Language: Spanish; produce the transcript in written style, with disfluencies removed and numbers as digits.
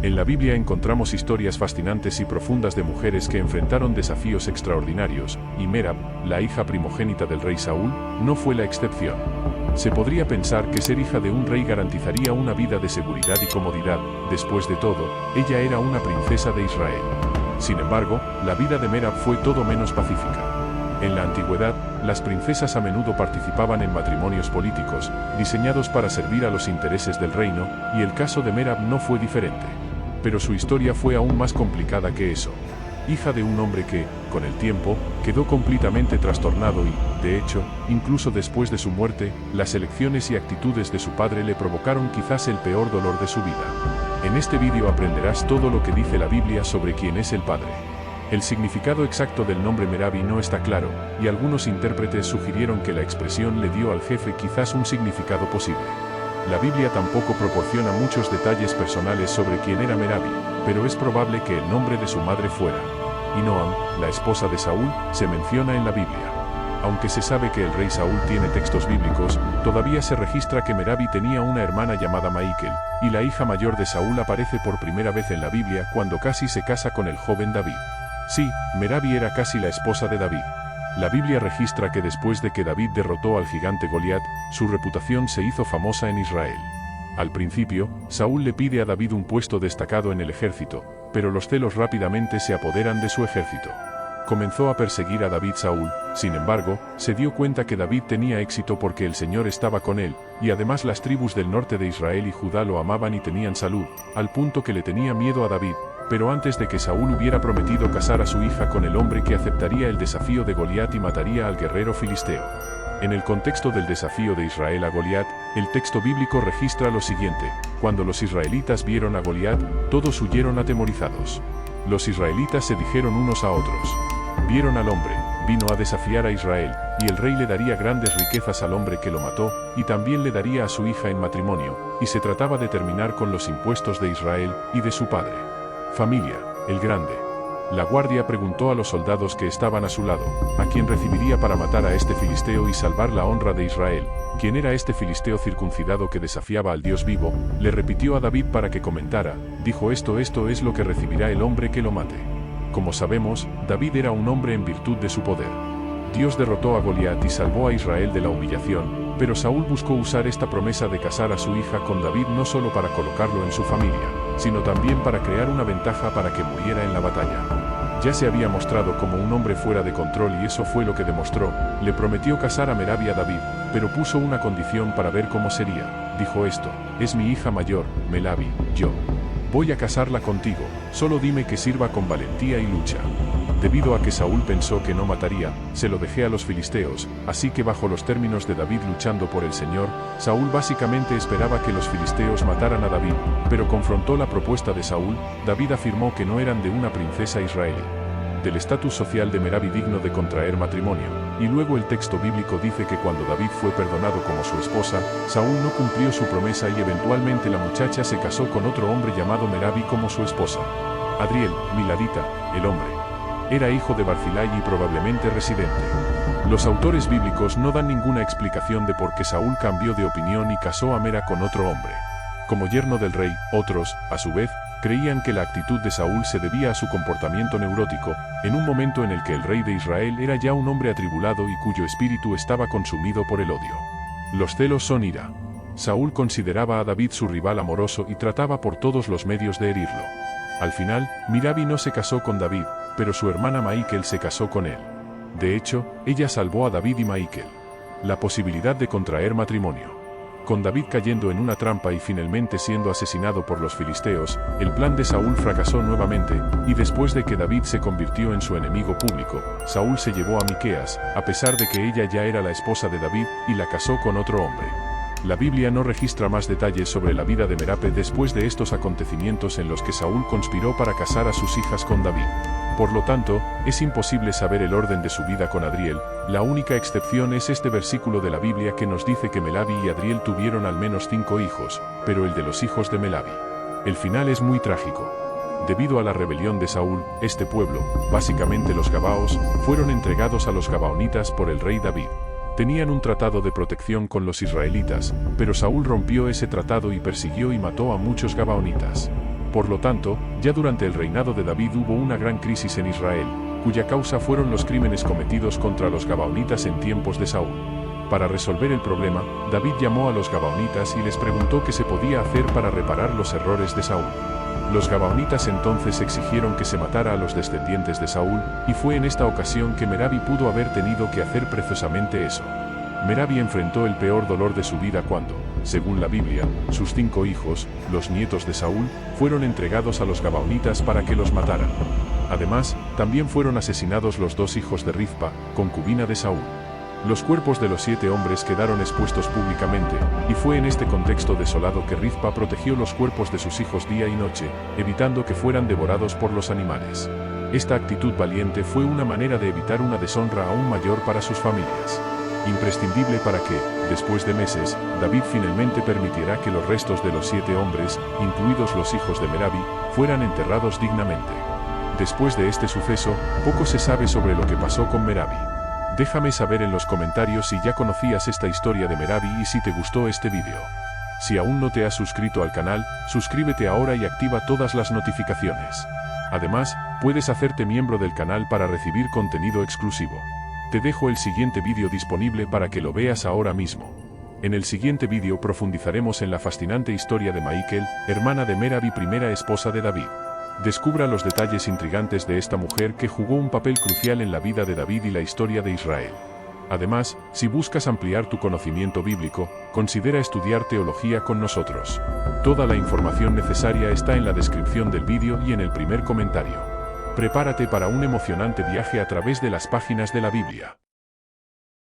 En la Biblia encontramos historias fascinantes y profundas de mujeres que enfrentaron desafíos extraordinarios, y Merab, la hija primogénita del rey Saúl, no fue la excepción. Se podría pensar que ser hija de un rey garantizaría una vida de seguridad y comodidad. Después de todo, ella era una princesa de Israel. Sin embargo, la vida de Merab fue todo menos pacífica. En la antigüedad, las princesas a menudo participaban en matrimonios políticos, diseñados para servir a los intereses del reino, y el caso de Merab no fue diferente. Pero su historia fue aún más complicada que eso. Hija de un hombre que, con el tiempo, quedó completamente trastornado y, de hecho, incluso después de su muerte, las elecciones y actitudes de su padre le provocaron quizás el peor dolor de su vida. En este vídeo aprenderás todo lo que dice la Biblia sobre quién es el padre. El significado exacto del nombre Merabi no está claro, y algunos intérpretes sugirieron que la expresión le dio al jefe quizás un significado posible. La Biblia tampoco proporciona muchos detalles personales sobre quién era Merabi, pero es probable que el nombre de su madre fuera Ahinoam, la esposa de Saúl, se menciona en la Biblia. Aunque se sabe que el rey Saúl tiene textos bíblicos, todavía se registra que Merabi tenía una hermana llamada Michal, y la hija mayor de Saúl aparece por primera vez en la Biblia cuando casi se casa con el joven David. Sí, Merabi era casi la esposa de David. La Biblia registra que después de que David derrotó al gigante Goliat, su reputación se hizo famosa en Israel. Al principio, Saúl le pide a David un puesto destacado en el ejército, pero los celos rápidamente se apoderan de su ejército. Comenzó a perseguir a David Saúl, sin embargo, se dio cuenta que David tenía éxito porque el Señor estaba con él, y además las tribus del norte de Israel y Judá lo amaban y tenían salud, al punto que le tenía miedo a David. Pero antes de que Saúl hubiera prometido casar a su hija con el hombre que aceptaría el desafío de Goliat y mataría al guerrero filisteo. En el contexto del desafío de Israel a Goliat, el texto bíblico registra lo siguiente: cuando los israelitas vieron a Goliat, todos huyeron atemorizados. Los israelitas se dijeron unos a otros: vieron al hombre, vino a desafiar a Israel, y el rey le daría grandes riquezas al hombre que lo mató, y también le daría a su hija en matrimonio, y se trataba de terminar con los impuestos de Israel y de su padre. Familia, el grande. La guardia preguntó a los soldados que estaban a su lado, ¿a quién recibiría para matar a este filisteo y salvar la honra de Israel? ¿Quién era este filisteo circuncidado que desafiaba al Dios vivo? Le repitió a David para que comentara, dijo esto es lo que recibirá el hombre que lo mate. Como sabemos, David era un hombre en virtud de su poder. Dios derrotó a Goliat y salvó a Israel de la humillación, pero Saúl buscó usar esta promesa de casar a su hija con David no solo para colocarlo en su familia, sino también para crear una ventaja para que muriera en la batalla. Ya se había mostrado como un hombre fuera de control y eso fue lo que demostró. Le prometió casar a Merabi a David, pero puso una condición para ver cómo sería. Dijo esto: es mi hija mayor, Merabi, yo voy a casarla contigo, solo dime que sirva con valentía y lucha. Debido a que Saúl pensó que no mataría, se lo dejé a los filisteos, así que bajo los términos de David luchando por el Señor, Saúl básicamente esperaba que los filisteos mataran a David, pero confrontó la propuesta de Saúl. David afirmó que no eran de una princesa israelí, del estatus social de Merabi digno de contraer matrimonio, y luego el texto bíblico dice que cuando David fue perdonado como su esposa, Saúl no cumplió su promesa y eventualmente la muchacha se casó con otro hombre llamado Merabi como su esposa. Adriel, Miladita, el hombre, era hijo de Barzilai y probablemente residente. Los autores bíblicos no dan ninguna explicación de por qué Saúl cambió de opinión y casó a Mera con otro hombre. Como yerno del rey, otros, a su vez, creían que la actitud de Saúl se debía a su comportamiento neurótico, en un momento en el que el rey de Israel era ya un hombre atribulado y cuyo espíritu estaba consumido por el odio. Los celos son ira. Saúl consideraba a David su rival amoroso y trataba por todos los medios de herirlo. Al final, Merabi no se casó con David, pero su hermana Michal se casó con él. De hecho, ella salvó a David y Michal la posibilidad de contraer matrimonio. Con David cayendo en una trampa y finalmente siendo asesinado por los filisteos, el plan de Saúl fracasó nuevamente, y después de que David se convirtió en su enemigo público, Saúl se llevó a Miqueas, a pesar de que ella ya era la esposa de David, y la casó con otro hombre. La Biblia no registra más detalles sobre la vida de Merape después de estos acontecimientos en los que Saúl conspiró para casar a sus hijas con David. Por lo tanto, es imposible saber el orden de su vida con Adriel. La única excepción es este versículo de la Biblia que nos dice que Melabi y Adriel tuvieron al menos 5 hijos, pero el de los hijos de Melabi. El final es muy trágico. Debido a la rebelión de Saúl, este pueblo, básicamente los Gabaos, fueron entregados a los Gabaonitas por el rey David. Tenían un tratado de protección con los israelitas, pero Saúl rompió ese tratado y persiguió y mató a muchos gabaonitas. Por lo tanto, ya durante el reinado de David hubo una gran crisis en Israel, cuya causa fueron los crímenes cometidos contra los gabaonitas en tiempos de Saúl. Para resolver el problema, David llamó a los gabaonitas y les preguntó qué se podía hacer para reparar los errores de Saúl. Los gabaonitas entonces exigieron que se matara a los descendientes de Saúl, y fue en esta ocasión que Merabi pudo haber tenido que hacer precisamente eso. Merabi enfrentó el peor dolor de su vida cuando, según la Biblia, sus 5 hijos, los nietos de Saúl, fueron entregados a los gabaonitas para que los mataran. Además, también fueron asesinados los 2 hijos de Rizpa, concubina de Saúl. Los cuerpos de los 7 hombres quedaron expuestos públicamente, y fue en este contexto desolado que Rizpa protegió los cuerpos de sus hijos día y noche, evitando que fueran devorados por los animales. Esta actitud valiente fue una manera de evitar una deshonra aún mayor para sus familias. Imprescindible para que, después de meses, David finalmente permitiera que los restos de los 7 hombres, incluidos los hijos de Merabi, fueran enterrados dignamente. Después de este suceso, poco se sabe sobre lo que pasó con Merabi. Déjame saber en los comentarios si ya conocías esta historia de Merabi y si te gustó este vídeo. Si aún no te has suscrito al canal, suscríbete ahora y activa todas las notificaciones. Además, puedes hacerte miembro del canal para recibir contenido exclusivo. Te dejo el siguiente vídeo disponible para que lo veas ahora mismo. En el siguiente vídeo profundizaremos en la fascinante historia de Michal, hermana de Merabi, primera esposa de David. Descubra los detalles intrigantes de esta mujer que jugó un papel crucial en la vida de David y la historia de Israel. Además, si buscas ampliar tu conocimiento bíblico, considera estudiar teología con nosotros. Toda la información necesaria está en la descripción del vídeo y en el primer comentario. Prepárate para un emocionante viaje a través de las páginas de la Biblia.